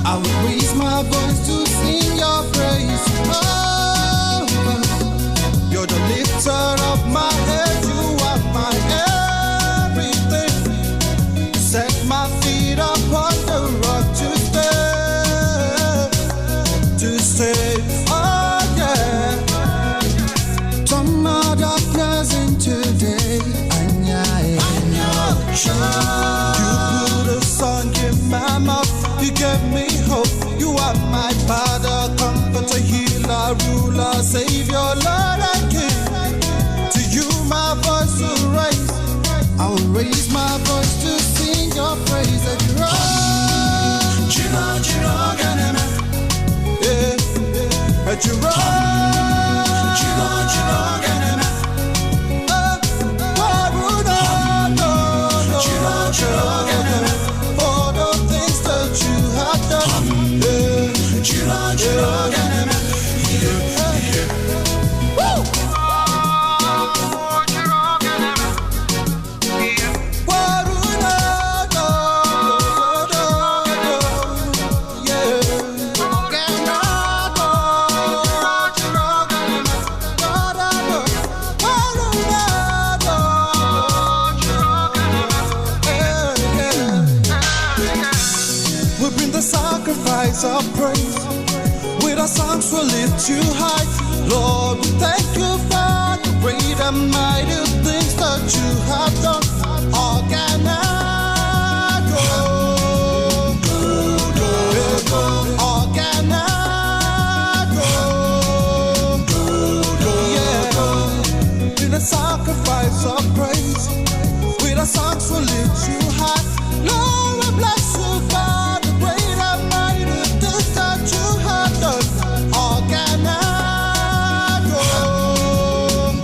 I will raise my voice to sing your praise. Oh, you're the lifter of my head. You are my everything. You set my feet upon the rock to stay. Oh yeah. Turn my darkness into day. You put a song in my mouth. You gave me hope. You are my Father, Comforter, Healer, Ruler, Savior, Lord and King. To you my voice will raise. I will raise my voice to sing your praise. That you are. Yeah. That you are. For the things that you have done. We bring the sacrifice of praise. With our songs we'll lift you high. Lord, we thank you for the great and mighty things that you have done. With a sacrifice of praise. With our songs we'll lift you high. Lord, we bless you for the great and mighty things that you have done. For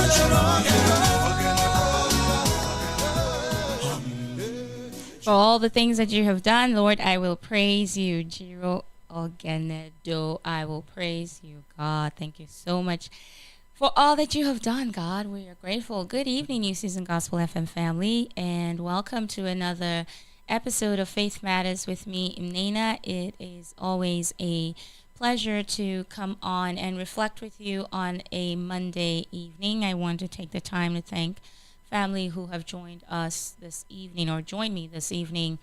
the things that you have done. For all the things that you have done, Lord, I will praise you. Jiro Ogenedo, I will praise you, God. Thank you so much for all that you have done, God. We are grateful. Good evening, New Season Gospel FM family, and welcome to another episode of Faith Matters with me, Mnena. It is always a pleasure to come on and reflect with you on a Monday evening. I want to take the time to thank family who have joined us this evening or joined me this evening.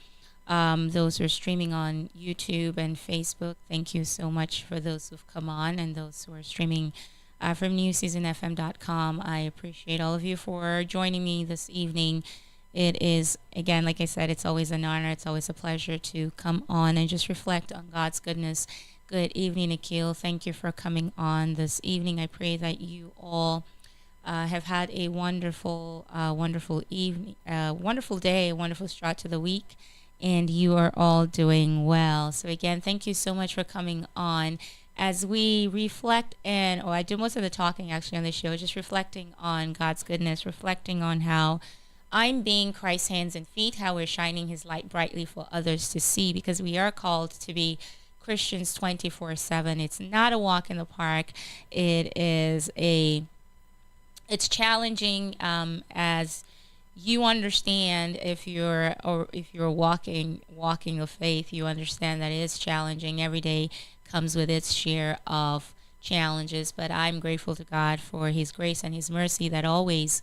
Those who are streaming on YouTube and Facebook, thank you so much for those who've come on, and those who are streaming from newseasonfm.com. I appreciate all of you for joining me this evening. It is, again, like I said, it's always an honor. It's always a pleasure to come on and just reflect on God's goodness. Good evening, Akil. Thank you for coming on this evening. I pray that you all have had a wonderful evening, wonderful day, a wonderful start to the week, and you are all doing well. So again, thank you so much for coming on as we reflect. And I do most of the talking actually on the show, just reflecting on God's goodness, reflecting on how I'm being Christ's hands and feet, how we're shining his light brightly for others to see, because we are called to be Christians 24/7. It's not a walk in the park. It's challenging, as you understand. If you're walking the faith, you understand that it is challenging. Every day comes with its share of challenges, but I'm grateful to God for his grace and his mercy that always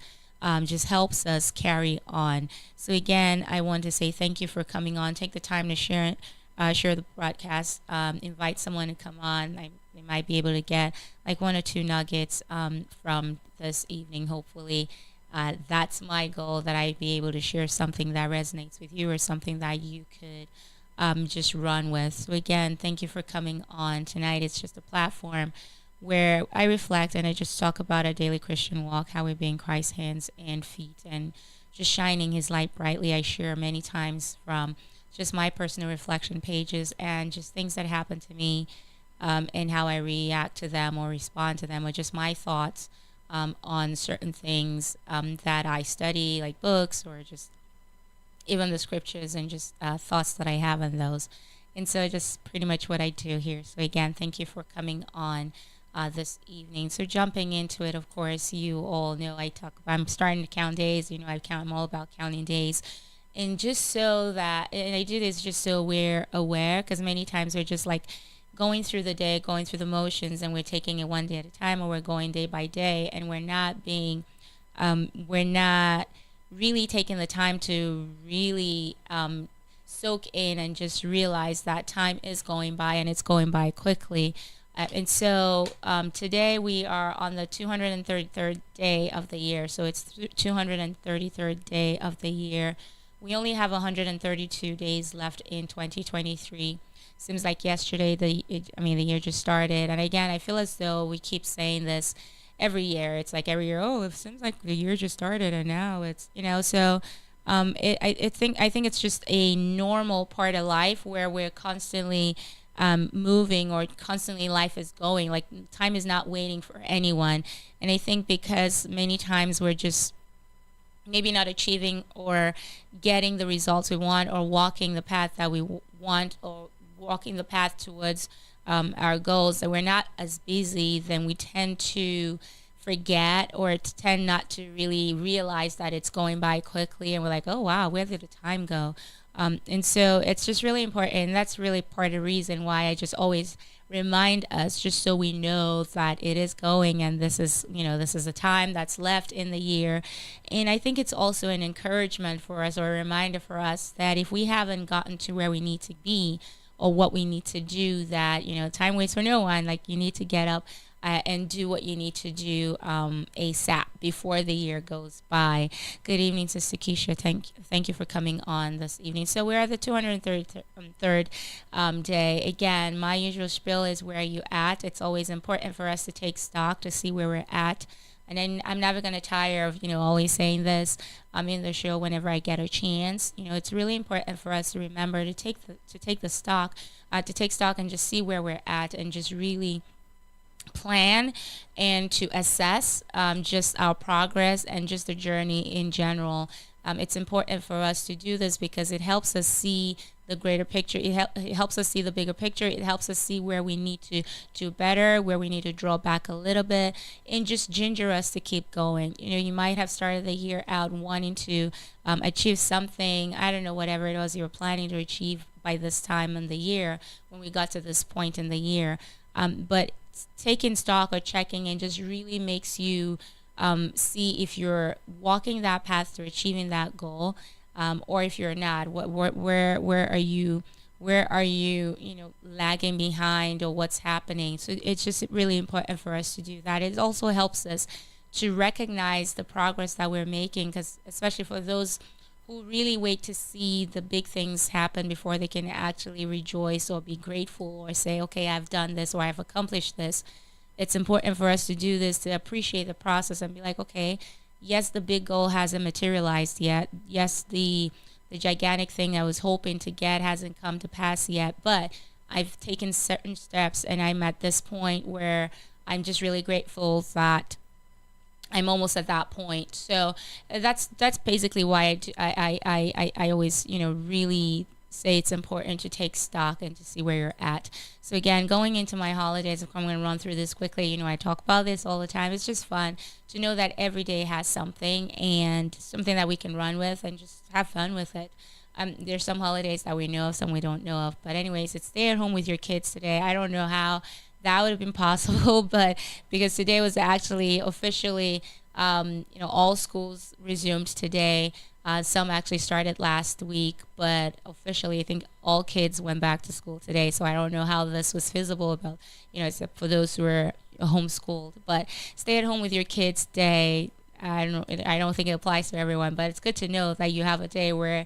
just helps us carry on. So again, I want to say thank you for coming on. Take the time to share the broadcast. Invite someone to come on. They might be able to get like one or two nuggets from this evening. Hopefully, that's my goal, that I be able to share something that resonates with you or something that you could just run with. So again, thank you for coming on tonight. It's just a platform where I reflect and I just talk about our daily Christian walk, how we're being Christ's hands and feet, and just shining his light brightly. I share many times from just my personal reflection pages and just things that happen to me, and how I react to them or respond to them, or just my thoughts on certain things that I study, like books or just even the scriptures, and just thoughts that I have on those. And so just pretty much what I do here. So again, thank you for coming on this evening. So jumping into it, of course, you all know I'm starting to count days. I'm all about counting days. And just so that, and I do this just so we're aware, because many times we're just like going through the day, going through the motions, and we're taking it one day at a time, or we're going day by day, and we're not really taking the time to really soak in and just realize that time is going by, and it's going by quickly. And so today we are on the 233rd day of the year. So it's 233rd day of the year. We only have 132 days left in 2023. Seems like yesterday the year just started. And again, I feel as though we keep saying this every year. It's like every year, it seems like the year just started, and now it's, so I think it's just a normal part of life where we're constantly moving, or constantly life is going. Like, time is not waiting for anyone. And I think because many times we're just maybe not achieving or getting the results we want, or walking the path that we want, or walking the path towards our goals, that we're not as busy, then we tend to forget, or tend not to really realize that it's going by quickly, and we're like, oh wow, where did the time go? And so it's just really important, and that's really part of the reason why I just always remind us, just so we know that it is going, and this is the time that's left in the year. And I think it's also an encouragement for us, or a reminder for us, that if we haven't gotten to where we need to be, or what we need to do, that time waits for no one. Like, you need to get up and do what you need to do ASAP before the year goes by. Good evening, Sister Keisha. Thank you for coming on this evening. So we're at the 233rd day. Again, my usual spiel is, where are you at? It's always important for us to take stock, to see where we're at. And then I'm never going to tire of, always saying this in the show whenever I get a chance. It's really important for us to remember to take stock and just see where we're at, and just really plan and to assess just our progress and just the journey in general. It's important for us to do this because it helps us see the greater picture. It helps us see the bigger picture. It helps us see where we need to do better, where we need to draw back a little bit, and just ginger us to keep going. You might have started the year out wanting to achieve something, I don't know, whatever it was you were planning to achieve by this time in the year, when we got to this point in the year. But taking stock or checking in just really makes you see if you're walking that path to achieving that goal, or if you're not. Where are you, lagging behind, or what's happening? So it's just really important for us to do that. It also helps us to recognize the progress that we're making, because especially for those who really wait to see the big things happen before they can actually rejoice or be grateful or say, okay, I've done this or I've accomplished this. It's important for us to do this, to appreciate the process and be like, okay, yes, the big goal hasn't materialized yet. Yes, the gigantic thing I was hoping to get hasn't come to pass yet, but I've taken certain steps and I'm at this point where I'm just really grateful that I'm almost at that point. So that's basically why I always, really say it's important to take stock and to see where you're at. So again, going into my holidays, I'm going to run through this quickly. I talk about this all the time. It's just fun to know that every day has something, and something that we can run with and just have fun with it. There's some holidays that we know of, some we don't know of. But anyways, it's stay at home with your kids today. I don't know how that would have been possible, but because today was actually officially, all schools resumed today. Some actually started last week, but officially, I think all kids went back to school today. So I don't know how this was feasible about, except for those who are homeschooled. But stay at home with your kids day. I don't think it applies to everyone, but it's good to know that you have a day where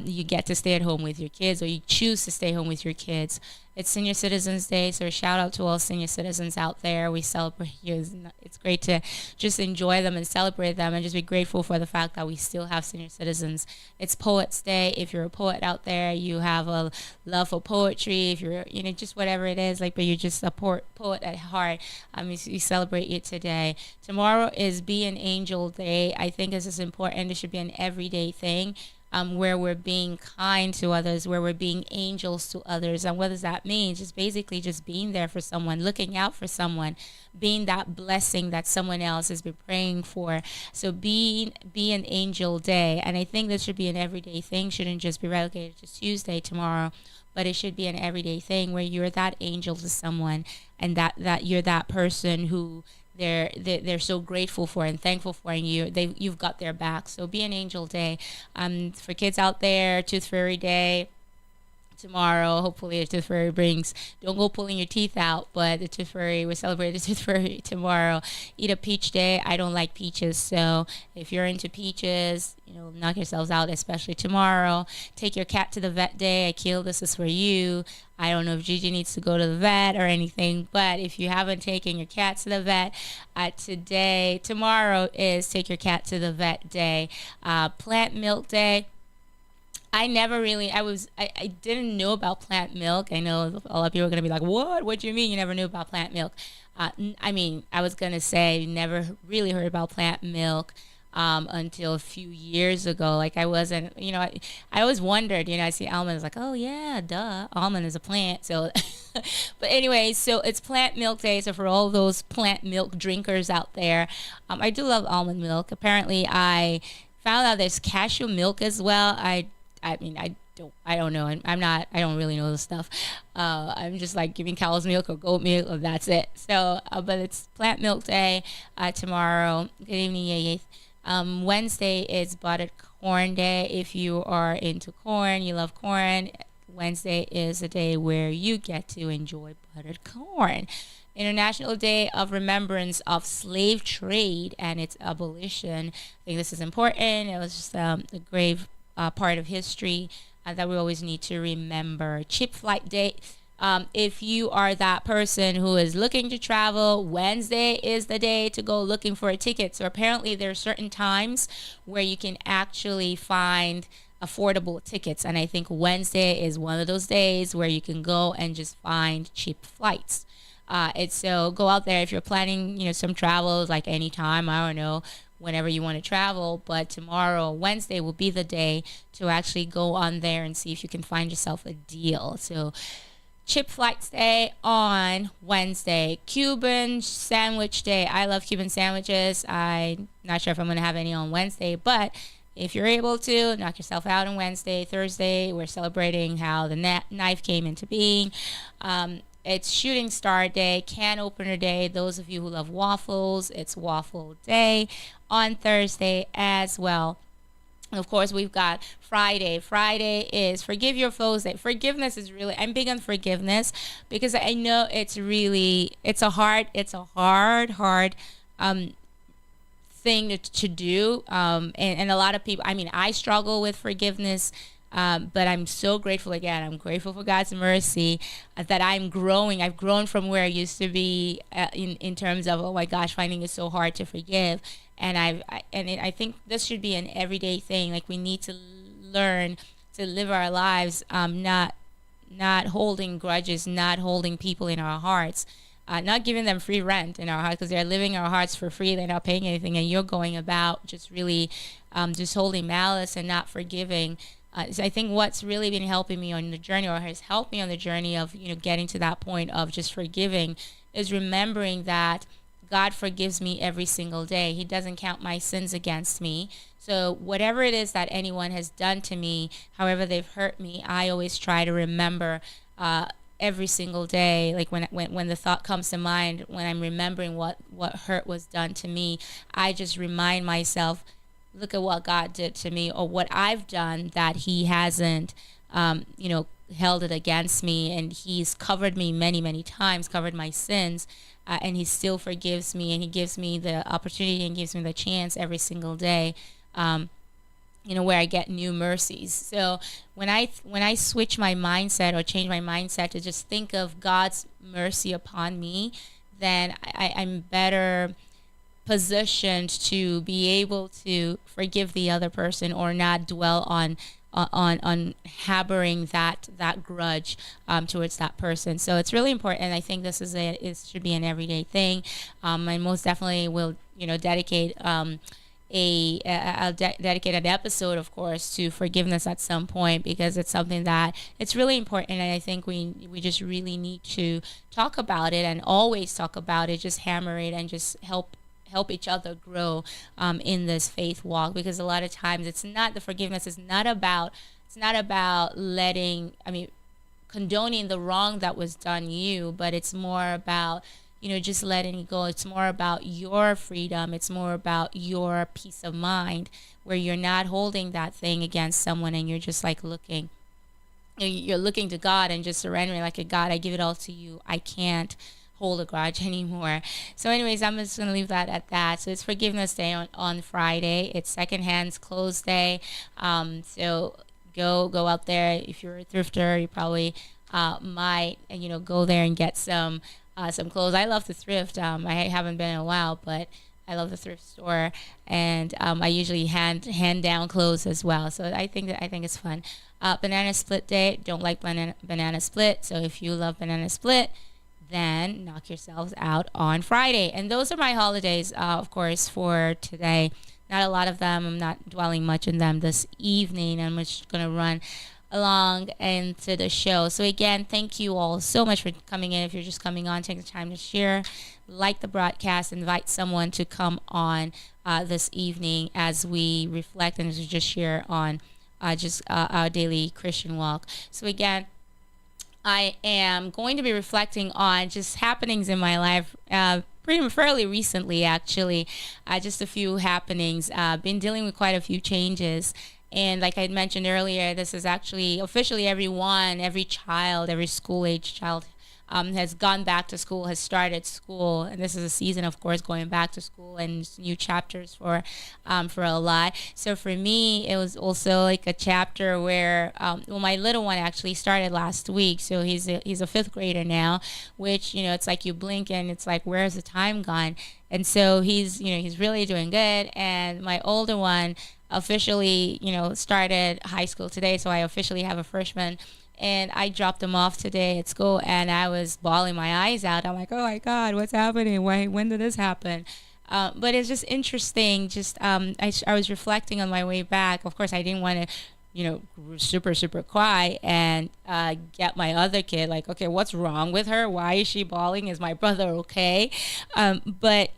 you get to stay at home with your kids, or you choose to stay home with your kids. It's Senior Citizens Day, so a shout out to all senior citizens out there. We celebrate you. It's great to just enjoy them and celebrate them, and just be grateful for the fact that we still have senior citizens. It's Poets Day. If you're a poet out there, you have a love for poetry. If you're, just whatever it is, but you're just a poet at heart, we celebrate you today. Tomorrow is Be an Angel Day. I think this is important. It should be an everyday thing. Where we're being kind to others, where we're being angels to others. And what does that mean? Just basically just being there for someone, looking out for someone, being that blessing that someone else has been praying for. So be an angel day. And I think this should be an everyday thing, shouldn't just be relegated to Tuesday tomorrow, but it should be an everyday thing where you're that angel to someone, and that you're that person who they're so grateful for and thankful for, and you've got their back. So be an angel day. For kids out there, Tooth Fairy Day tomorrow. Hopefully the Tooth Fairy don't go pulling your teeth out, but the Tooth Fairy, we celebrate the Tooth Fairy tomorrow. Eat a peach day. I don't like peaches, so if you're into peaches, knock yourselves out, especially tomorrow. Take your cat to the vet day. Akil, this is for you. I don't know if Gigi needs to go to the vet or anything, but if you haven't taken your cat to the vet, tomorrow is Take Your Cat to the Vet Day. Plant Milk Day. I didn't know about plant milk. I know a lot of people are going to be like, what do you mean you never knew about plant milk? I was going to say never really heard about plant milk until a few years ago. Like I wasn't, I always wondered, I see almonds like, oh yeah, duh, almond is a plant. So, but anyway, so it's Plant Milk Day. So for all those plant milk drinkers out there, I do love almond milk. Apparently I found out there's cashew milk as well. I don't know. I don't really know this stuff. I'm just like giving cow's milk or goat milk, or that's it. So, but it's Plant Milk Day tomorrow. Good evening, Yay. Wednesday is Buttered Corn Day. If you are into corn, you love corn, Wednesday is a day where you get to enjoy buttered corn. International Day of Remembrance of Slave Trade and its abolition. I think this is important. It was just a grave part of history that we always need to remember. Chip Flight Day. If you are that person who is looking to travel, Wednesday is the day to go looking for a ticket. So apparently there are certain times where you can actually find affordable tickets. And I think Wednesday is one of those days where you can go and just find cheap flights. So go out there if you're planning, some travels, like anytime, I don't know, whenever you want to travel. But tomorrow, Wednesday, will be the day to actually go on there and see if you can find yourself a deal. So Chip Flights Day on Wednesday. Cuban Sandwich Day. I love Cuban sandwiches. I'm not sure if I'm going to have any on Wednesday, but if you're able to, knock yourself out on Wednesday. Thursday, we're celebrating how the knife came into being. it's shooting star day, can opener day. Those of you who love waffles, it's waffle day on Thursday as well. Of course, we've got Friday. Friday is Forgive Your Foes Day. Forgiveness is really, I'm big on forgiveness because I know it's a hard thing to do. And a lot of people, I mean, I struggle with forgiveness. But I'm so grateful again. I'm grateful for God's mercy that I'm growing. I've grown from where I used to be in terms of, oh my gosh, finding it so hard to forgive. And I think this should be an everyday thing. Like, we need to learn to live our lives, not holding grudges, not holding people in our hearts, not giving them free rent in our hearts because they're living our hearts for free. They're not paying anything, and you're going about just really just holding malice and not forgiving. So I think what's really been helping me on the journey, or has helped me on the journey of getting to that point of just forgiving, is remembering that God forgives me every single day. He doesn't count my sins against me. So whatever it is that anyone has done to me, however they've hurt me, I always try to remember every single day. Like when the thought comes to mind, when I'm remembering what hurt was done to me, I just remind myself, look at what God did to me, or what I've done that He hasn't, held it against me. And He's covered me many, many times, covered my sins, and He still forgives me, and He gives me the opportunity and gives me the chance every single day, where I get new mercies. So when I switch my mindset or change my mindset to just think of God's mercy upon me, then I'm better positioned to be able to forgive the other person, or not dwell on harboring that grudge towards that person. So it's really important, and I think this it should be an everyday thing. I most definitely will dedicate I'll dedicate an episode, of course, to forgiveness at some point, because it's something that it's really important, and I think we just really need to talk about it, and always talk about it, just hammer it, and just help each other grow in this faith walk. Because a lot of times the forgiveness is not about condoning the wrong that was done you, but it's more about just letting it go. It's more about your freedom. It's more about your peace of mind, where you're not holding that thing against someone, and you're just like you're looking to God and just surrendering, like, God, I give it all to you. I can't hold a grudge anymore. So anyways, I'm just going to leave that at that. So it's Forgiveness Day on Friday. It's Second Hands Clothes Day. So go out there. If you're a thrifter, you probably might go there and get some clothes. I love to thrift. I haven't been in a while, but I love the thrift store, and I usually hand down clothes as well. So I think it's fun. Banana Split Day. Don't like banana split. So if you love banana split, then knock yourselves out on Friday. And those are my holidays, of course, for today. Not a lot of them. I'm not dwelling much on them this evening. I'm just going to run along into the show. So again, thank you all so much for coming in. If you're just coming on, take the time to share, like the broadcast, invite someone to come on this evening as we reflect and as we just share on our daily Christian walk. So again, I am going to be reflecting on just happenings in my life, fairly recently, actually. Just a few happenings. Been dealing with quite a few changes. And like I had mentioned earlier, this is actually officially every child, every school-age child has gone back to school, has started school. And this is a season, of course, going back to school and new chapters for a lot. So for me, it was also like a chapter where, my little one actually started last week. So he's a fifth grader now, which, it's like you blink and it's like, where's the time gone? And so he's really doing good. And my older one officially, started high school today. So I officially have a freshman. And I dropped him off today at school, and I was bawling my eyes out. I'm like, oh my God, what's happening? When did this happen? But it's just interesting. Just I was reflecting on my way back. Of course, I didn't want to, super, super cry and get my other kid like, okay, what's wrong with her? Why is she bawling? Is my brother okay? But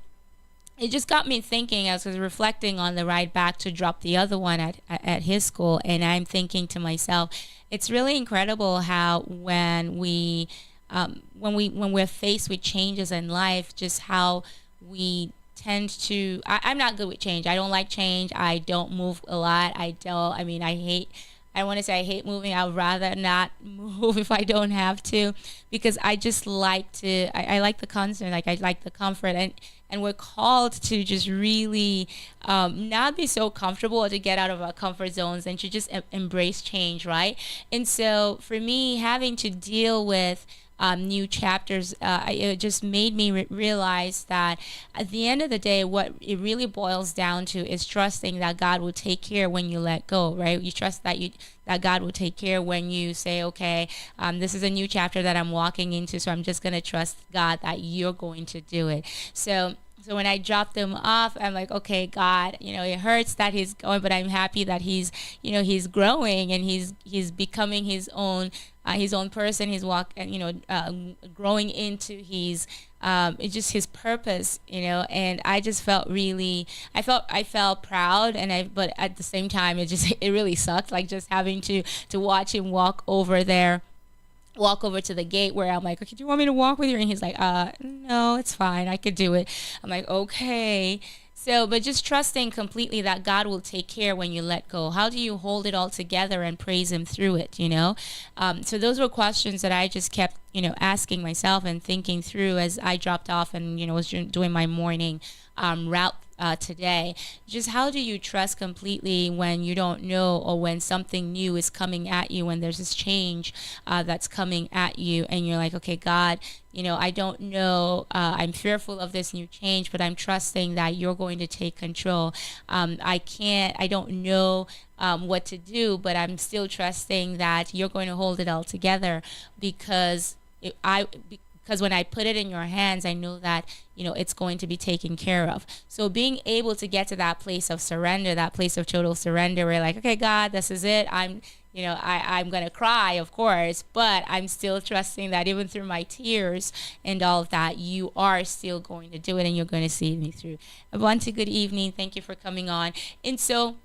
it just got me thinking as I was reflecting on the ride back to drop the other one at his school. And I'm thinking to myself, it's really incredible how when we when we're faced with changes in life, just how we tend to. I'm not good with change. I don't like change. I don't move a lot. I don't. I mean, I hate. I want to say I hate moving. I would rather not move if I don't have to, because I just like to. I like the constant. Like, I like the comfort, and we're called to just really not be so comfortable, or to get out of our comfort zones, and to just embrace change, right? And so for me, having to deal with new chapters, it just made me realize that at the end of the day, what it really boils down to is trusting that God will take care when you let go, right? You trust that God will take care when you say, okay, this is a new chapter that I'm walking into, so I'm just going to trust God that you're going to do it. So when I dropped him off, I'm like, okay, God, it hurts that he's going, but I'm happy that he's growing, and he's becoming his own person. He's growing into it's just his purpose, and I just felt I felt proud, but at the same time, it really sucked, like, just having to watch him walk over to the gate, where I'm like, okay, do you want me to walk with you? And he's like, no, it's fine. I could do it. I'm like, okay. So, but just trusting completely that God will take care when you let go. How do you hold it all together and praise him through it, So those were questions that I just kept, asking myself and thinking through as I dropped off and, was doing my morning route today. Just how do you trust completely when you don't know, or when something new is coming at you, when there's this change that's coming at you, and you're like, okay, God, I don't know, I'm fearful of this new change, but I'm trusting that you're going to take control. I don't know what to do, but I'm still trusting that you're going to hold it all together, because because when I put it in your hands, I know that, it's going to be taken care of. So being able to get to that place of surrender, that place of total surrender, where, like, okay, God, this is it. I'm going to cry, of course, but I'm still trusting that even through my tears and all of that, you are still going to do it, and you're going to see me through. Avante, good evening. Thank you for coming on. And so,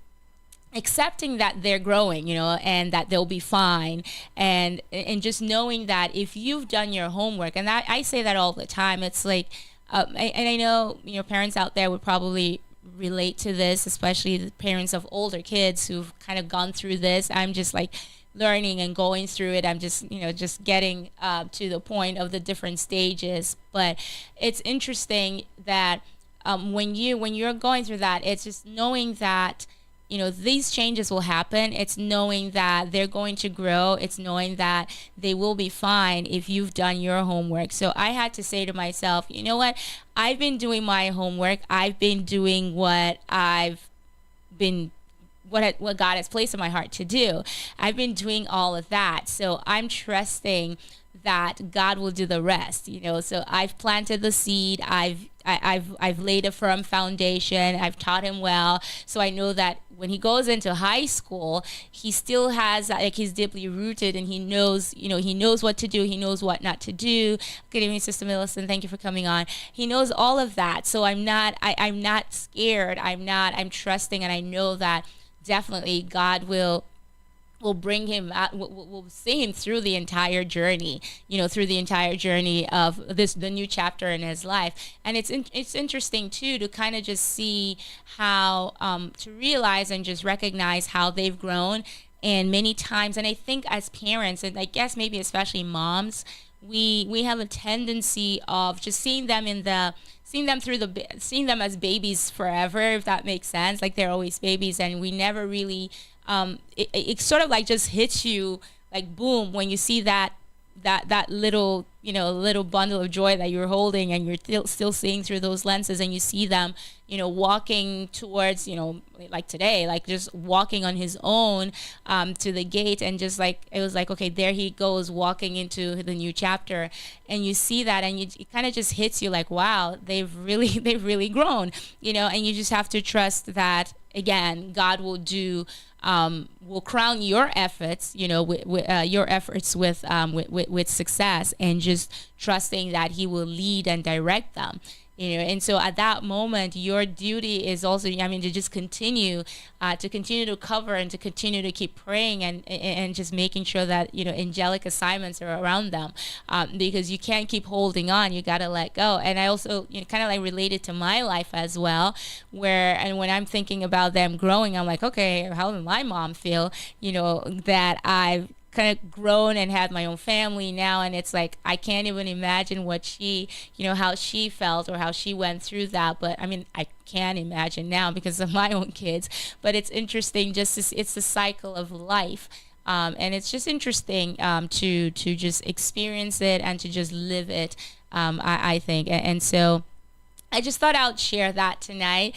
accepting that they're growing, and that they'll be fine, and just knowing that if you've done your homework, and I say that all the time, it's like, and I know, parents out there would probably relate to this, especially the parents of older kids who've kind of gone through this. I'm just like learning and going through it. I'm just, just getting to the point of the different stages. But it's interesting that when you're going through that, it's just knowing that these changes will happen. It's knowing that they're going to grow. It's knowing that they will be fine if you've done your homework. So I had to say to myself, you know what? I've been doing my homework. I've been doing what what God has placed in my heart to do. I've been doing all of that. So I'm trusting that God will do the rest, So I've planted the seed. I've laid a firm foundation. I've taught him well, so I know that when he goes into high school, he still has, like, he's deeply rooted, and he knows, he knows what to do. He knows what not to do. Good evening, Sister Millicent. Thank you for coming on. He knows all of that, so I'm not scared. I'm trusting, and I know that definitely God will bring him out, will see him through the entire journey, through the entire journey of the new chapter in his life. And it's interesting too, to kind of just see how, to realize and just recognize how they've grown. And many times, and I think as parents, and I guess maybe especially moms, we have a tendency of just seeing them as babies forever, if that makes sense. Like, they're always babies, and we never really, it sort of like just hits you like boom when you see that little little bundle of joy that you're holding, and you're still seeing through those lenses, and you see them walking towards, like today, like just walking on his own to the gate, and just like it was like, okay, there he goes walking into the new chapter, and you see that, and it kind of just hits you like, wow, they've really grown, and you just have to trust that, again, God will do, will crown your efforts, your efforts with success, and just trusting that he will lead and direct them. And so at that moment your duty is also, I mean, to just continue to cover and to continue to keep praying, and just making sure that angelic assignments are around them, because you can't keep holding on. You got to let go. And I also kind of like related to my life as well, where, and when I'm thinking about them growing, I'm like, okay, how did my mom feel, that I've kind of grown and had my own family now, and it's like I can't even imagine what she, how she felt or how she went through that. But I mean, I can imagine now because of my own kids. But it's interesting, it's the cycle of life. And it's just interesting, to just experience it and to just live it, I think. And so I just thought I'd share that tonight,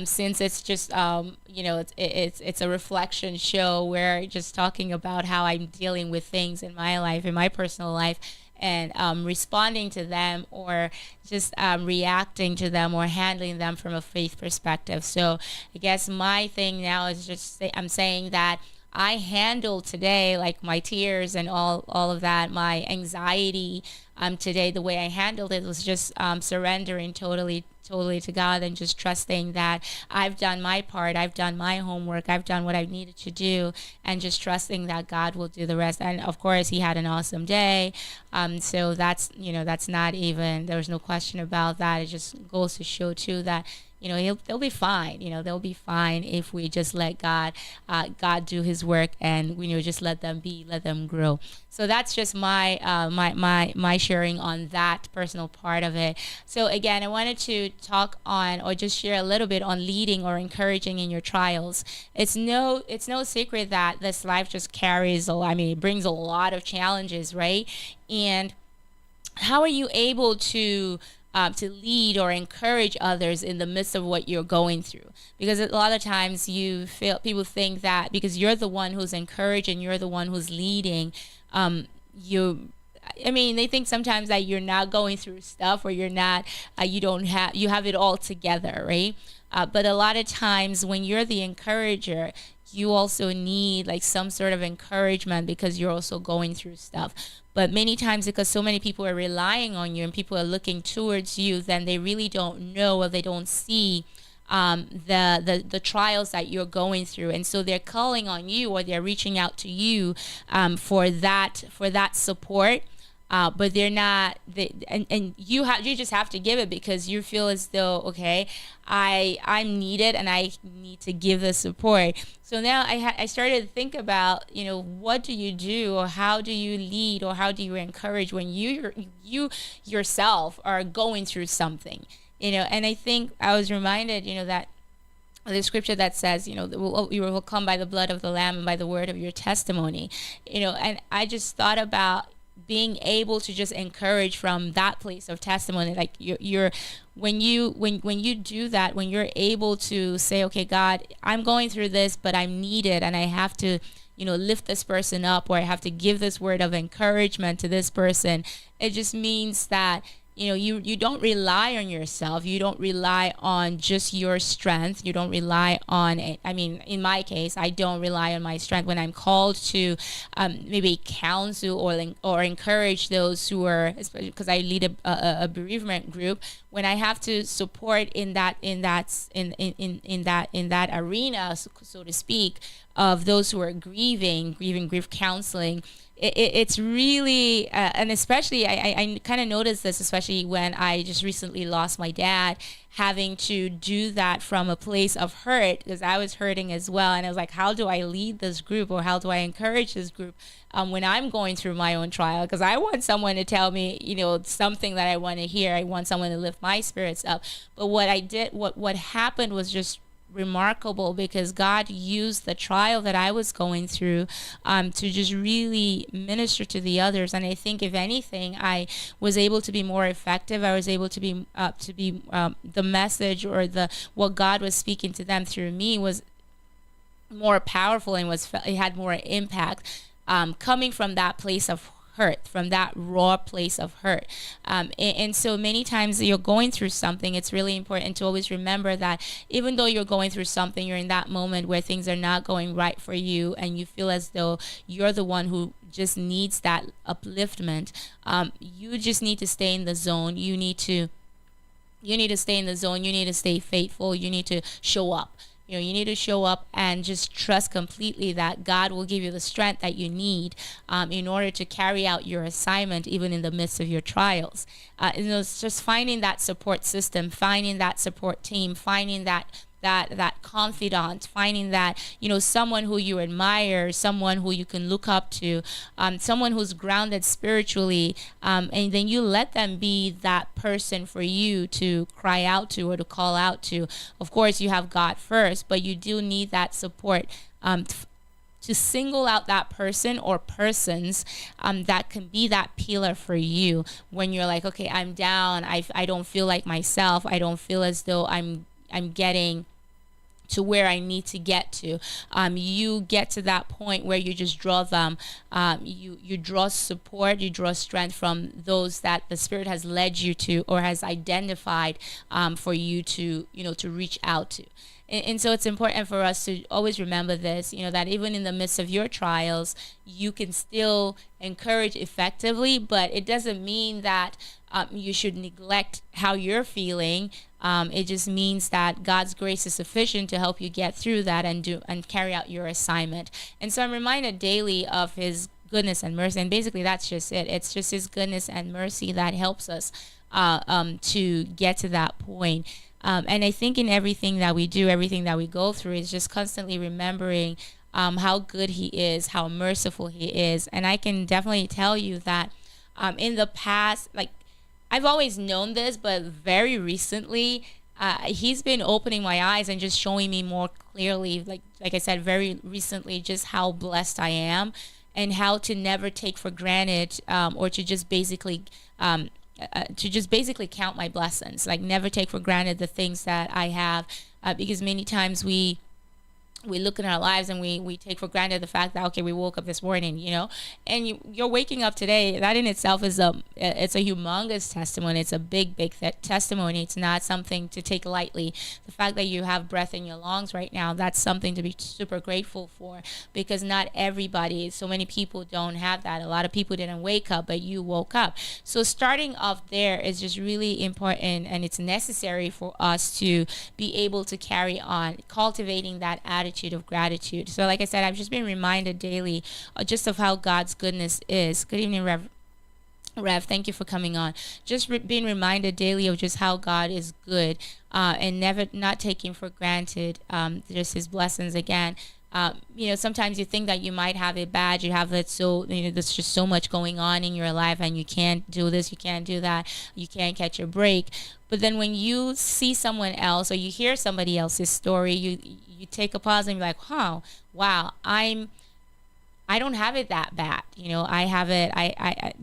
since it's just, it's a reflection show. Where just talking about how I'm dealing with things in my life, in my personal life, and responding to them, or just reacting to them, or handling them from a faith perspective. So I guess my thing now is just I'm saying that I handled today, like my tears and all of that, my anxiety, today. The way I handled it was just surrendering totally to God, and just trusting that I've done my part, I've done my homework, I've done what I needed to do, and just trusting that God will do the rest. And of course, he had an awesome day. So that's not even, there was no question about that. It just goes to show too that they'll be fine. They'll be fine if we just let God do his work, and just let them grow. So that's just my sharing on that personal part of it. So again, I wanted to talk on, or just share a little bit on leading or encouraging in your trials. It's no secret that this life just carries it brings a lot of challenges, right? And how are you able to lead or encourage others in the midst of what you're going through? Because a lot of times people think that because you're the one who's encouraging, you're the one who's leading, they think sometimes that you're not going through stuff, or you're not, you have it all together, right? But a lot of times when you're the encourager, you also need like some sort of encouragement, because you're also going through stuff. But many times, because so many people are relying on you and people are looking towards you, then they really don't know, or they don't see the trials that you're going through, and so they're calling on you, or they're reaching out to you for that support. But they're not, and you just have to give it, because you feel as though, okay, I'm needed and I need to give the support. So now I started to think about, what do you do, or how do you lead, or how do you encourage when you yourself are going through something, and I think I was reminded, that the scripture that says, you will come by the blood of the Lamb and by the word of your testimony, and I just thought about being able to just encourage from that place of testimony. Like you're when you do that, when you're able to say, okay, God, I'm going through this, but I'm needed, and I have to lift this person up, or I have to give this word of encouragement to this person. It just means that you don't rely on yourself. You don't rely on just your strength. You don't rely on it. I mean, in my case, I don't rely on my strength when I'm called to maybe counsel or encourage those who are, especially because I lead a bereavement group. When I have to support in that arena, so to speak, of those who are grieving grief counseling. It's really, and especially I kind of noticed this, especially when I just recently lost my dad, having to do that from a place of hurt, because I was hurting as well. And I was like, how do I lead this group, or how do I encourage this group when I'm going through my own trial? Because I want someone to tell me, something that I want to hear. I want someone to lift my spirits up. But what happened was just remarkable, because God used the trial that I was going through to just really minister to the others. And I think, if anything, I was able to be more effective. I was able to be the message, or what God was speaking to them through me was more powerful, and it had more impact, coming from that place of hurt, from that raw place of hurt. And so many times you're going through something, it's really important to always remember that even though you're going through something, you're in that moment where things are not going right for you, and you feel as though you're the one who just needs that upliftment. You just need to stay in the zone. You need to You need to stay in the zone. You need to stay faithful. You need to show up. You need to show up and just trust completely that God will give you the strength that you need in order to carry out your assignment, even in the midst of your trials. It's just finding that support system, finding that support team, finding that confidant, finding that someone who you admire, someone who you can look up to, someone who's grounded spiritually, and then you let them be that person for you to cry out to or to call out to. Of course, you have God first, but you do need that support to single out that person or persons that can be that pillar for you when you're like, okay, I'm down, I don't feel like myself, I don't feel as though I'm getting to where I need to get to. You get to that point where you just draw them. You draw support, you draw strength from those that the Spirit has led you to or has identified for you to to reach out to. And so it's important for us to always remember this, that even in the midst of your trials, you can still encourage effectively, but it doesn't mean that you should neglect how you're feeling. It just means that God's grace is sufficient to help you get through that and carry out your assignment. And so I'm reminded daily of His goodness and mercy, and basically that's just it. It's just His goodness and mercy that helps us to get to that point. And I think in everything that we do, everything that we go through, is just constantly remembering how good He is, how merciful He is. And I can definitely tell you that in the past, like, I've always known this, but very recently, He's been opening my eyes and just showing me more clearly, like I said, very recently, just how blessed I am and how to never take for granted or to just basically count my blessings, like never take for granted the things that I have, because many times we look in our lives and we take for granted the fact that, okay, we woke up this morning, and you're waking up today. That in itself is it's a humongous testimony. It's a big testimony. It's not something to take lightly. The fact that you have breath in your lungs right now, that's something to be super grateful for, because not everybody, so many people don't have that. A lot of people didn't wake up, but you woke up. So starting off there is just really important, and it's necessary for us to be able to carry on cultivating that attitude of gratitude. So like I said, I've just been reminded daily just of how God's goodness is. Good evening, Rev, thank you for coming on. Just being reminded daily of just how God is good, and never not taking for granted just His blessings again. Sometimes you think that you might have it bad. You have it so, there's just so much going on in your life, and you can't do this, you can't do that, you can't catch a break. But then when you see someone else or you hear somebody else's story, you take a pause and you're like, wow, I don't have it that bad. I have it.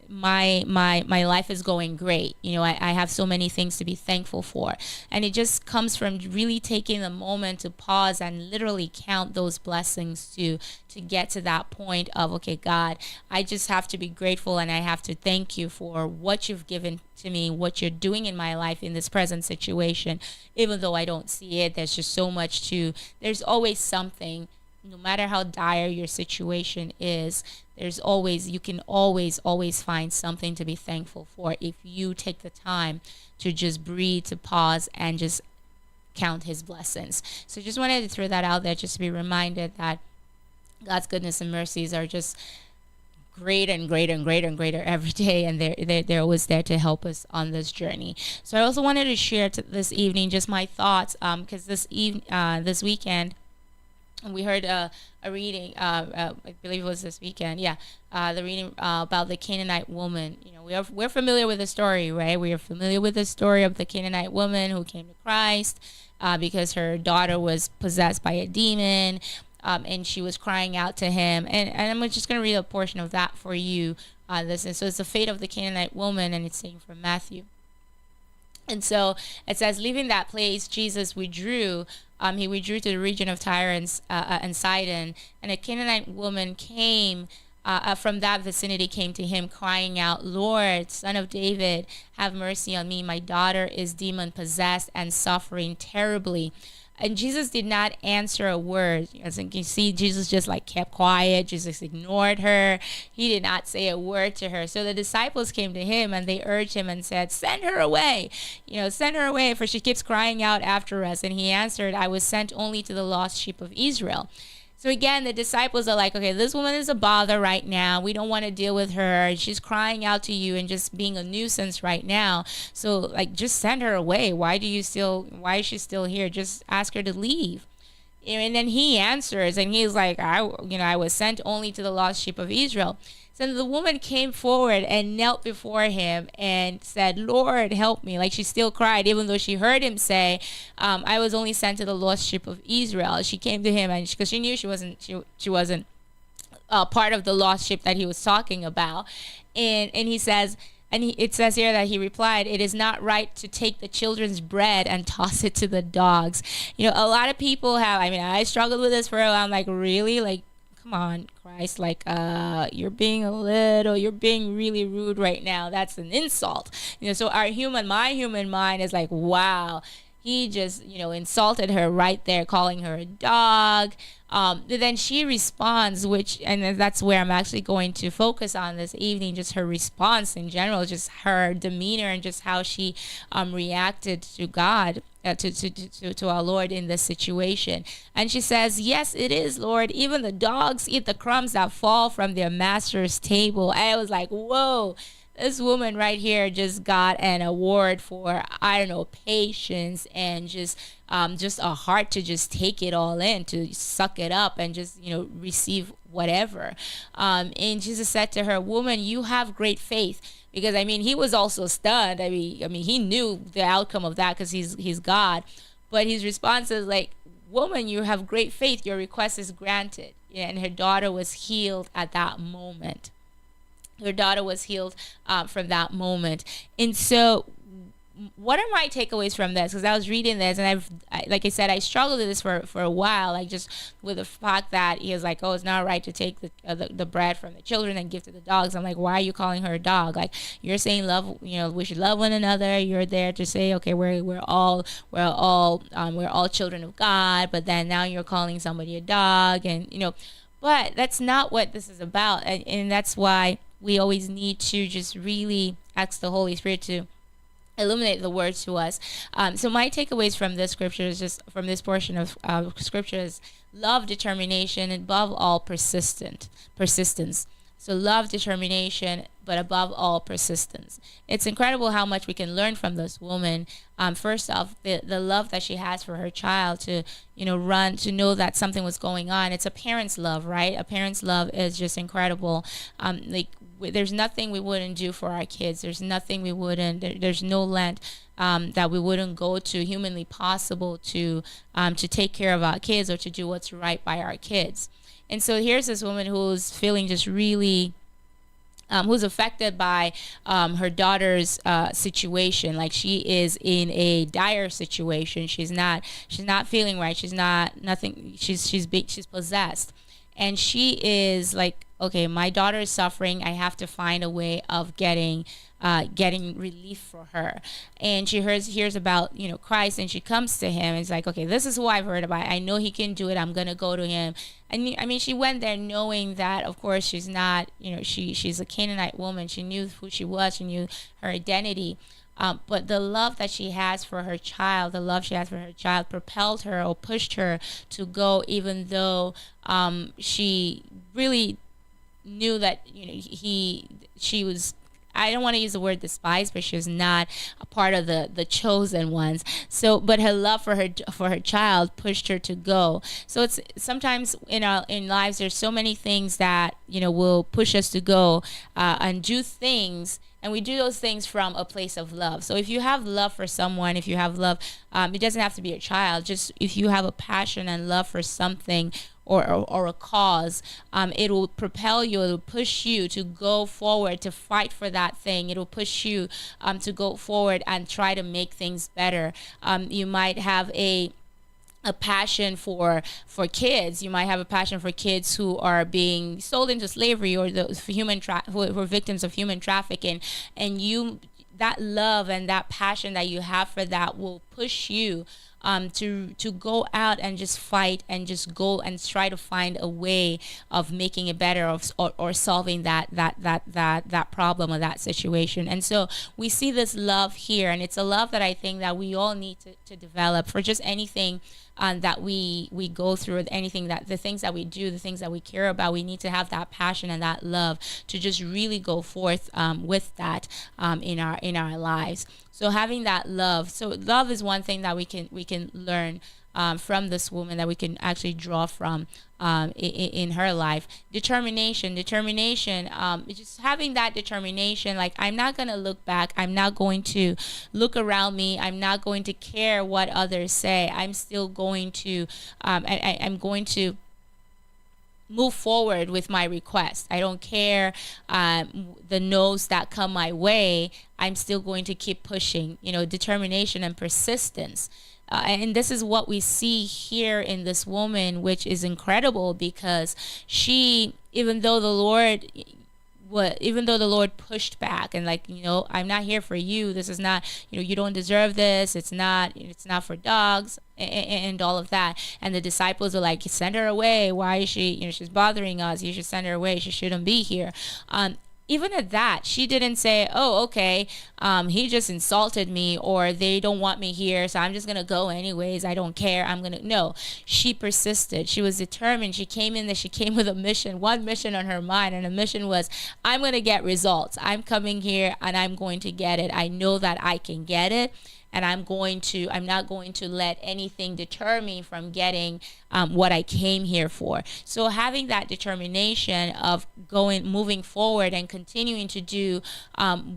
My life is going great. I have so many things to be thankful for, and it just comes from really taking the moment to pause and literally count those blessings to get to that point of, okay, God, I just have to be grateful, and I have to thank you for what you've given to me, what you're doing in my life in this present situation. Even though I don't see it, there's just so much there's always something. No matter how dire your situation is, you can always find something to be thankful for if you take the time to just breathe, to pause, and just count His blessings. So just wanted to throw that out there, just to be reminded that God's goodness and mercies are just greater and greater and greater and greater every day, and they're always there to help us on this journey. So I also wanted to share this evening just my thoughts, because this weekend we heard a reading, I believe it was this weekend, the reading about the Canaanite woman. We're familiar with the story, right? We are familiar with the story of the Canaanite woman who came to Christ because her daughter was possessed by a demon, and she was crying out to Him. And I'm just going to read a portion of that for you. So it's the fate of the Canaanite woman, and it's taken from Matthew. And so it says, leaving that place, Jesus withdrew. He withdrew to the region of Tyre and Sidon. And a Canaanite woman came from that vicinity, came to Him, crying out, Lord, Son of David, have mercy on me. My daughter is demon possessed and suffering terribly. And Jesus did not answer a word. As you can see, Jesus just like kept quiet. Jesus ignored her. He did not say a word to her. So the disciples came to him and they urged him and said, send her away. Send her away, for she keeps crying out after us. And he answered, I was sent only to the lost sheep of Israel. So again, the disciples are like, okay, this woman is a bother right now. We don't want to deal with her. She's crying out to you and just being a nuisance right now. So like, just send her away. Why is she still here? Just ask her to leave. And then he answers and he's like, I was sent only to the lost sheep of Israel. So the woman came forward and knelt before him and said, Lord, help me. Like, she still cried, even though she heard him say, I was only sent to the lost sheep of Israel. She came to him and because she knew she wasn't part of the lost sheep that he was talking about. And he says, it says here that he replied, it is not right to take the children's bread and toss it to the dogs. A lot of people I struggled with this for a while. I'm like, really? Like, come on, Christ, like, you're being really rude right now. That's an insult. So my human mind is like, wow, he just, insulted her right there, calling her a dog. Then she responds, and that's where I'm actually going to focus on this evening, just her response in general, just her demeanor and just how she reacted to God. To our Lord in this situation. And she says, yes, it is, Lord. Even the dogs eat the crumbs that fall from their master's table. And I was like, whoa, this woman right here just got an award for, patience and just a heart to just take it all in, to suck it up and just, receive whatever. And Jesus said to her, woman, you have great faith. Because, he was also stunned. He knew the outcome of that because he's God. But his response is like, woman, you have great faith. Your request is granted. And her daughter was healed at that moment. Her daughter was healed from that moment. And so what are my takeaways from this? Because I was reading this and like I said, I struggled with this for a while, like just with the fact that he was like, oh, it's not right to take the bread from the children and give to the dogs. I'm like, why are you calling her a dog? Like, you're saying love, we should love one another. You're there to say, okay, we're all children of God, but then now you're calling somebody a dog, and but that's not what this is about, and that's why we always need to just really ask the Holy Spirit to illuminate the words to us. So my takeaways from this scripture is just from this portion of scripture is love, determination, and above all persistence. So love, determination, but above all persistence. It's incredible how much we can learn from this woman. First off, the love that she has for her child to, run, to know that something was going on. It's a parent's love, right? A parent's love is just incredible. There's nothing we wouldn't do for our kids. There's nothing we wouldn't, there's no length that we wouldn't go to humanly possible to take care of our kids or to do what's right by our kids. And so here's this woman who's feeling just really, who's affected by her daughter's situation. Like, she is in a dire situation. She's not feeling right. She's possessed. And she is like, okay, my daughter is suffering. I have to find a way of getting relief for her. And she hears about, Christ, and she comes to him. And it's like, okay, this is who I've heard about. I know he can do it. I'm going to go to him. And she went there knowing that, of course, she's not, she's a Canaanite woman. She knew who she was. She knew her identity. But the love that she has for her child, propelled her or pushed her to go, even though she really knew that she was, I don't want to use the word despised, but she was not a part of the chosen ones. So, but her love for her child pushed her to go. So it's sometimes in lives, there's so many things that will push us to go and do things. And we do those things from a place of love. So if you have love for someone, if you have love, it doesn't have to be a child. Just if you have a passion and love for something or a cause, it will propel you, it will push you to go forward, to fight for that thing. It will push you to go forward and try to make things better. You might have a passion for kids. You might have a passion for kids who are being sold into slavery, or who are victims of human trafficking, and that love and that passion that you have for that will push you to go out and just fight and just go and try to find a way of making it better, or solving that problem or that situation. And so we see this love here, and it's a love that I think that we all need to develop for just anything that we go through, anything, that the things that we do, the things that we care about. We need to have that passion and that love to just really go forth with that in our lives. So having that love, so love is one thing that we can learn from this woman, that we can actually draw from in her life. Determination, just having that determination. Like, I'm not going to look back. I'm not going to look around me. I'm not going to care what others say. I'm still going to, I'm going to move forward with my request. I don't care the no's that come my way. I'm still going to keep pushing. Determination and persistence. And this is what we see here in this woman, which is incredible, because she, even though the Lord pushed back and, like, I'm not here for you. This is not, you don't deserve this. It's not for dogs, and all of that. And the disciples are like, send her away. Why is she, she's bothering us. You should send her away. She shouldn't be here. Even at that, she didn't say, oh, okay, he just insulted me, or they don't want me here, so I'm just going to go anyways. I don't care. No, she persisted. She was determined. She came with a mission, one mission on her mind. And the mission was, I'm going to get results. I'm coming here and I'm going to get it. I know that I can get it. And I'm not going to let anything deter me from getting what I came here for. So having that determination of moving forward and continuing to do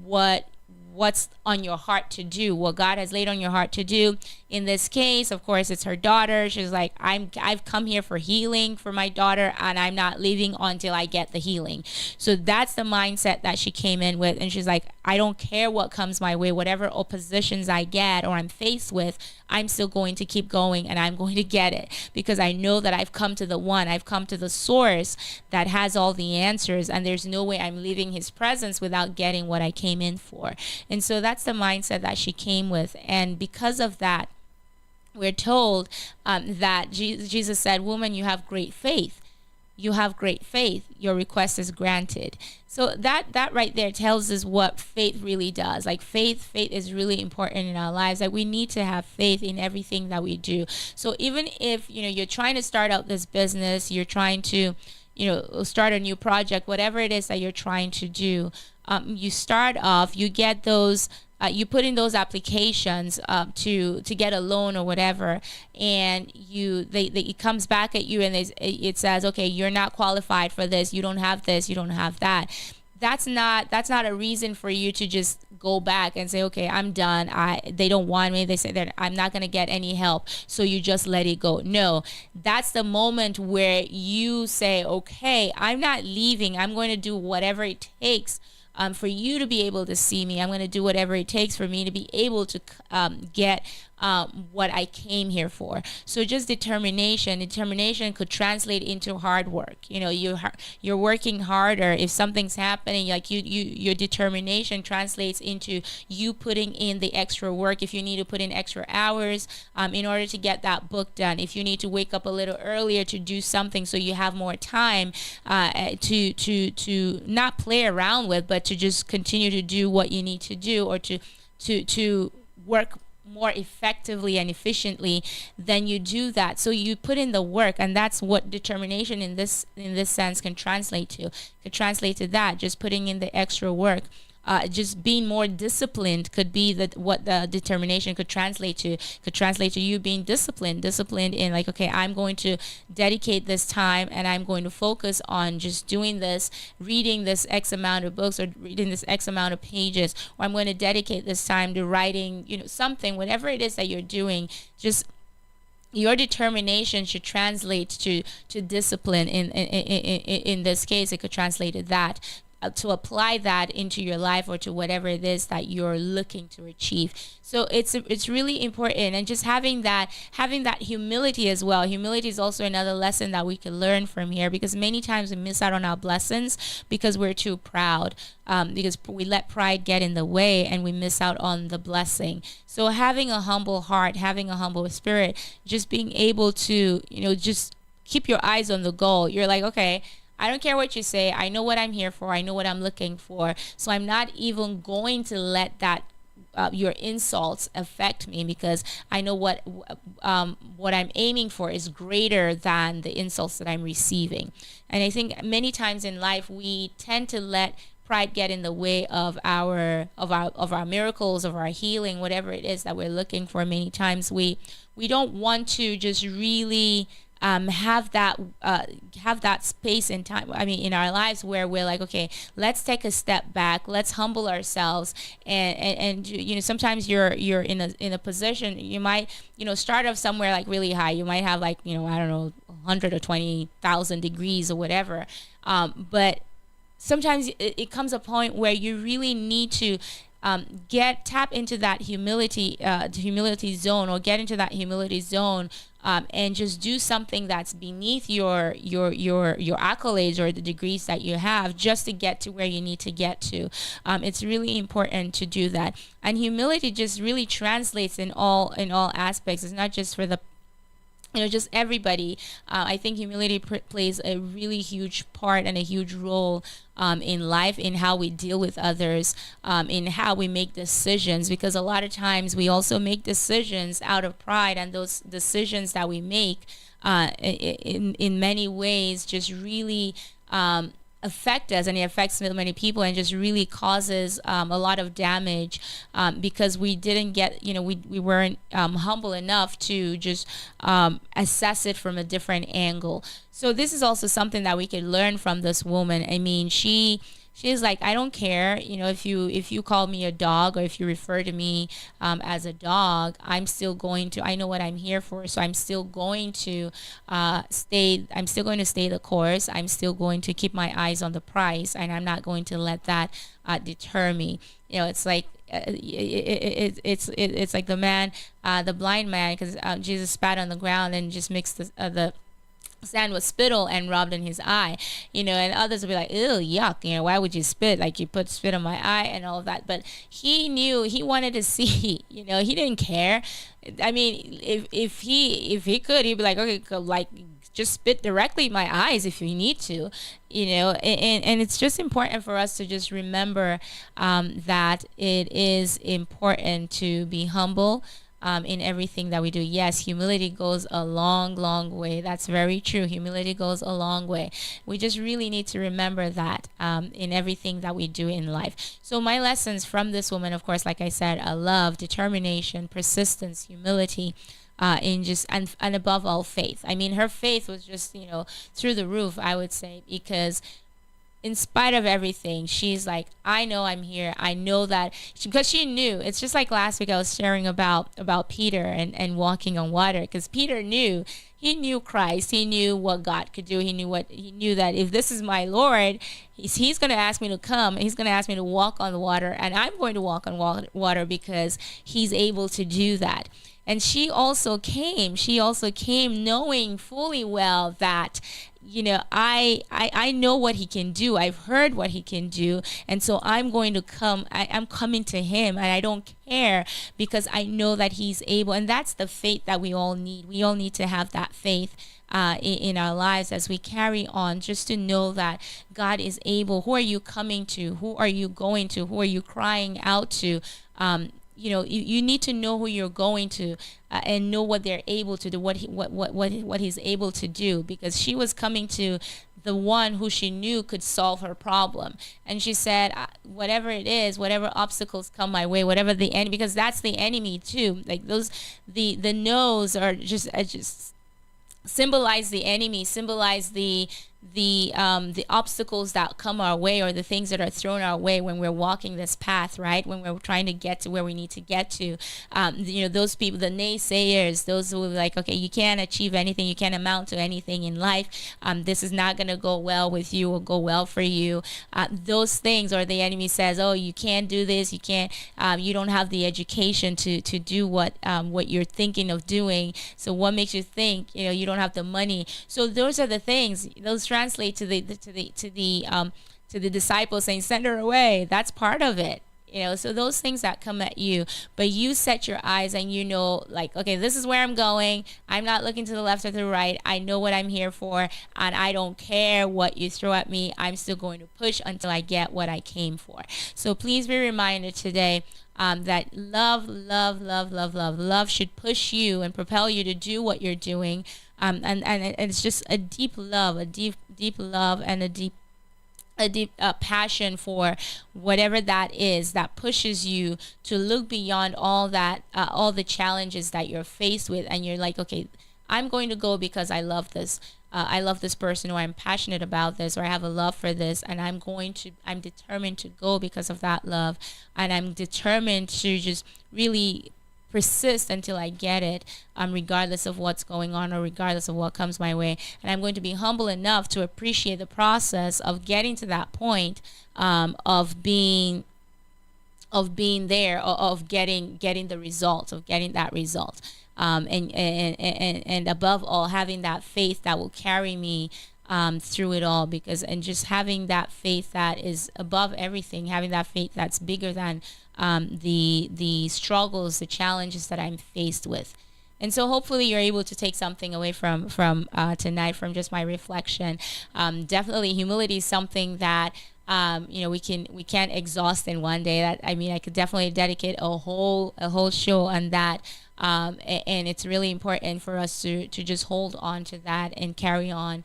what's on your heart to do, what God has laid on your heart to do. In this case, of course, it's her daughter. She's like, I've come here for healing for my daughter, and I'm not leaving until I get the healing. So that's the mindset that she came in with. And she's like, I don't care what comes my way, whatever oppositions I get or I'm faced with, I'm still going to keep going, and I'm going to get it, because I know that I've come to the source that has all the answers, and there's no way I'm leaving his presence without getting what I came in for. And so that's the mindset that she came with. And because of that, we're told that Jesus said, woman, you have great faith. You have great faith. Your request is granted. So that right there tells us what faith really does. Like, faith is really important in our lives. Like, we need to have faith in everything that we do. So even if you're trying to start out this business, you're trying to start a new project, whatever it is that you're trying to do, you start off, you get those. You put in those applications to get a loan or whatever, and it comes back at you, and it says, okay, you're not qualified for this. You don't have this. You don't have that. That's not a reason for you to just go back and say, okay, I'm done. They don't want me. They say that I'm not going to get any help. So you just let it go. No, that's the moment where you say, okay, I'm not leaving. I'm going to do whatever it takes for you to be able to see me. I'm going to do whatever it takes for me to be able to get what I came here for. So just determination could translate into hard work. You're working harder. If something's happening, like your determination translates into you putting in the extra work. If you need to put in extra hours in order to get that book done, if you need to wake up a little earlier to do something so you have more time to not play around with, but to just continue to do what you need to do, or to work more effectively and efficiently, then you do that. So you put in the work, and that's what determination in this sense can translate to. Could translate to that, just putting in the extra work. Just being more disciplined could be what the determination could translate to. Could translate to you being disciplined in, like, okay, I'm going to dedicate this time, and I'm going to focus on just doing this, reading this X amount of books, or reading this X amount of pages, or I'm going to dedicate this time to writing, something, whatever it is that you're doing. Just your determination should translate to discipline. In this case, it could translate to that. to apply that into your life or to whatever it is that you're looking to achieve. So it's really important, and just having that humility as well. Humility is also another lesson that we can learn from here, because many times we miss out on our blessings because we're too proud, because we let pride get in the way and we miss out on the blessing. So having a humble heart, having a humble spirit, just being able to, just keep your eyes on the goal. You're like, okay, I don't care what you say. I know what I'm here for. I know what I'm looking for. So I'm not even going to let that your insults affect me, because I know what I'm aiming for is greater than the insults that I'm receiving. And I think many times in life we tend to let pride get in the way of our miracles, of our healing, whatever it is that we're looking for. Many times we don't want to just really have that space and time, in our lives, where we're like, okay, let's take a step back, let's humble ourselves, and sometimes you're in a position, you might start off somewhere like really high. You might have, like, I don't know, 100 or 20,000 degrees or whatever, but sometimes it comes a point where you really need to tap into that humility zone, or get into that humility zone, and just do something that's beneath your accolades or the degrees that you have, just to get to where you need to get to. It's really important to do that, and humility just really translates in all aspects. It's not just for the just everybody. I think humility plays a really huge part and a huge role in life, in how we deal with others, in how we make decisions, because a lot of times we also make decisions out of pride, and those decisions that we make in many ways just really affect us, and it affects many people, and just really causes a lot of damage, because we didn't get, we weren't humble enough to just assess it from a different angle. So this is also something that we can learn from this woman. I mean, she's like, I don't care, if you call me a dog, or if you refer to me as a dog, I know what I'm here for. So I'm still going to stay the course. I'm still going to keep my eyes on the prize, and I'm not going to let that deter me. It's like, it's like the man, the blind man, because Jesus spat on the ground and just mixed the sand with spittle and rubbed in his eye, and others would be like, ew, yuck, why would you spit? Like, you put spit on my eye and all of that. But he knew, he wanted to see, he didn't care. I mean, if he could, he'd be like, okay, like, just spit directly in my eyes if you need to, and it's just important for us to just remember that it is important to be humble in everything that we do. Yes, humility goes a long, long way. That's very true. Humility goes a long way. We just really need to remember that in everything that we do in life. So my lessons from this woman, of course, like I said, love, determination, persistence, humility, and above all, faith. I mean, her faith was just, through the roof, I would say, because in spite of everything, she's like, I know I'm here. I know that, because she knew. It's just like last week I was sharing about Peter and walking on water, because Peter knew. He knew Christ. He knew what God could do. He knew that if this is my Lord, he's going to ask me to come. He's going to ask me to walk on the water, and I'm going to walk on water, because he's able to do that. And she also came knowing fully well that, I know what he can do. I've heard what he can do. And so I'm going to come. I'm coming to him, and I don't care, because I know that he's able. And that's the faith that we all need. We all need to have that faith in our lives as we carry on, just to know that God is able. Who are you coming to? Who are you going to? Who are you crying out to? You need to know who you're going to, and know what they're able to do, what he's able to do, because she was coming to the one who she knew could solve her problem. And she said, whatever it is, whatever obstacles come my way, whatever the enemy, because that's the enemy too. Like the no's are just symbolize the enemy, symbolize the the obstacles that come our way, or the things that are thrown our way when we're walking this path, right? When we're trying to get to where we need to get to, those people, the naysayers, those who are like, okay, you can't achieve anything, you can't amount to anything in life. This is not going to go well with you or go well for you. Those things, or the enemy says, oh, you can't do this, you can't, you don't have the education to do what you're thinking of doing. So what makes you think, you don't have the money? So those are the things. Those translate to the disciples saying, send her away. That's part of it. So those things that come at you, but you set your eyes and like, okay, this is where I'm going. I'm not looking to the left or the right. I know what I'm here for, and I don't care what you throw at me. I'm still going to push until I get what I came for. So please be reminded today that love should push you and propel you to do what you're doing. And it's just a deep love, and a deep passion for whatever that is that pushes you to look beyond all that, all the challenges that you're faced with, and you're like, okay, I'm going to go because I love this. I love this person, or I'm passionate about this, or I have a love for this, and I'm determined to go because of that love, and I'm determined to just really persist until I get it, regardless of what's going on or regardless of what comes my way. And I'm going to be humble enough to appreciate the process of getting to that point, of being there, or of getting the result, of getting that result, and above all, having that faith that will carry me through it all, and just having that faith that is above everything, having that faith that's bigger than the struggles, the challenges that I'm faced with. And so hopefully you're able to take something away from tonight, from just my reflection. Definitely humility is something that we can't exhaust in one day. That, I could definitely dedicate a whole show on that. And it's really important for us to just hold on to that and carry on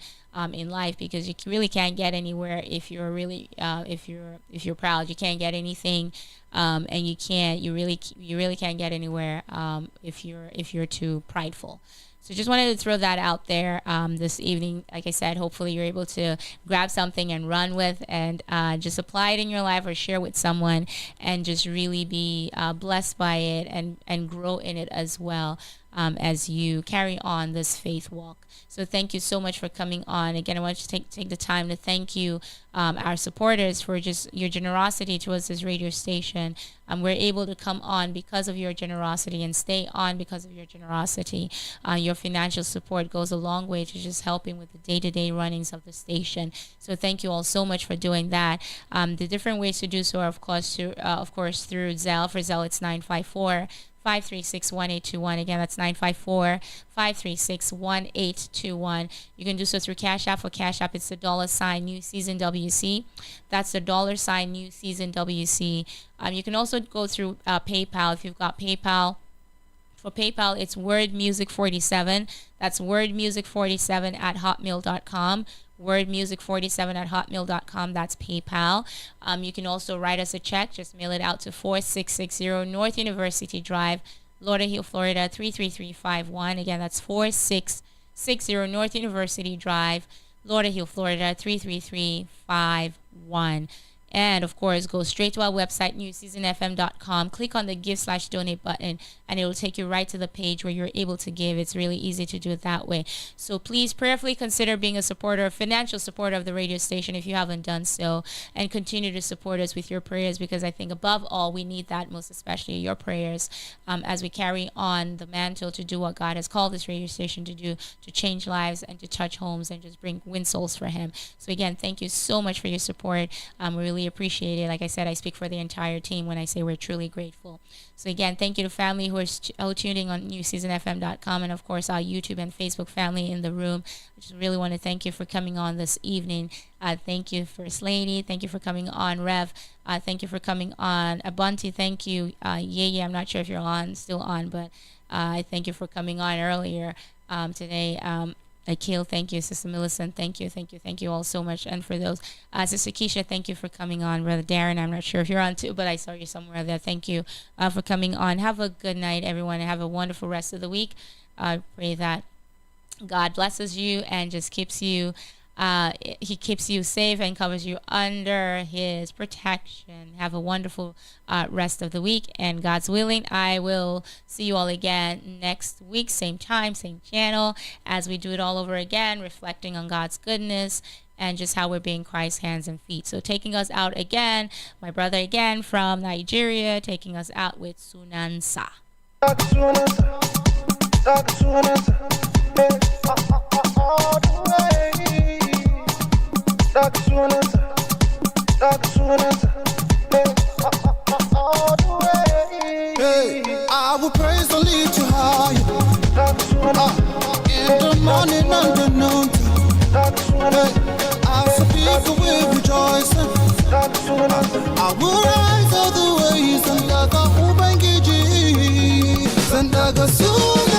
in life, because you really can't get anywhere if you're really if you're proud. You can't get anything, and you really can't get anywhere if you're too prideful. So just wanted to throw that out there this evening. Like I said, hopefully you're able to grab something and run with, and just apply it in your life or share with someone, and just really be blessed by it, and grow in it as well, as you carry on this faith walk. So thank you so much for coming on. Again, I want to take the time to thank you, our supporters, for just your generosity towards this radio station. We're able to come on because of your generosity, and stay on because of your generosity. Your financial support goes a long way to just helping with the day-to-day runnings of the station. So thank you all so much for doing that. The different ways to do so are, of course, through Zelle. For Zelle, it's 954-536-1821. Again, that's 954-536-1821. You can do so through Cash App. For Cash App, it's the $ New Season WC. That's the $ New Season WC. You can also go through PayPal if you've got PayPal. For PayPal, it's wordmusic47. That's wordmusic47 at hotmail.com. Wordmusic47 at hotmail.com. That's PayPal. You can also write us a check. Just mail it out to 4660 North University Drive, Lauderhill, Florida 33351. Again, that's 4660 North University Drive, Lauderhill, Florida 33351. And of course, go straight to our website, newseasonfm.com. Click on the give/donate button, and it will take you right to the page where you're able to give. It's really easy to do it that way. So please prayerfully consider being a supporter, a financial supporter of the radio station if you haven't done so, and continue to support us with your prayers, because I think above all, we need that, most especially your prayers, as we carry on the mantle to do what God has called this radio station to do, to change lives and to touch homes and just win souls for Him. So again, thank you so much for your support. We really appreciate it. Like I said, I speak for the entire team when I say we're truly grateful. So again, thank you to family who is tuning on newseasonfm.com, and of course our YouTube and Facebook family in the room. I just really want to thank you for coming on this evening. Thank you, First Lady. Thank you for coming on, Rev. Thank you for coming on, Abunti. Thank you, I'm not sure if you're still on, but I thank you for coming on earlier today. Akil, thank you. Sister Millicent, thank you all so much. And for those, Sister Keisha, thank you for coming on. Brother Darren, I'm not sure if you're on too, but I saw you somewhere there. Thank you for coming on. Have a good night, everyone, and have a wonderful rest of the week. I pray that God blesses you and just keeps you He keeps you safe and covers you under His protection. Have a wonderful rest of the week. And God's willing, I will see you all again next week, same time, same channel, as we do it all over again, reflecting on God's goodness and just how we're being Christ's hands and feet. So taking us out again, my brother again from Nigeria, taking us out with Sunansa. Hey, I will praise and lift you high. In the morning and the noon. Hey, as the people will rejoice. I will rise all the ways and Daga Ubangiji. Sandaga soon.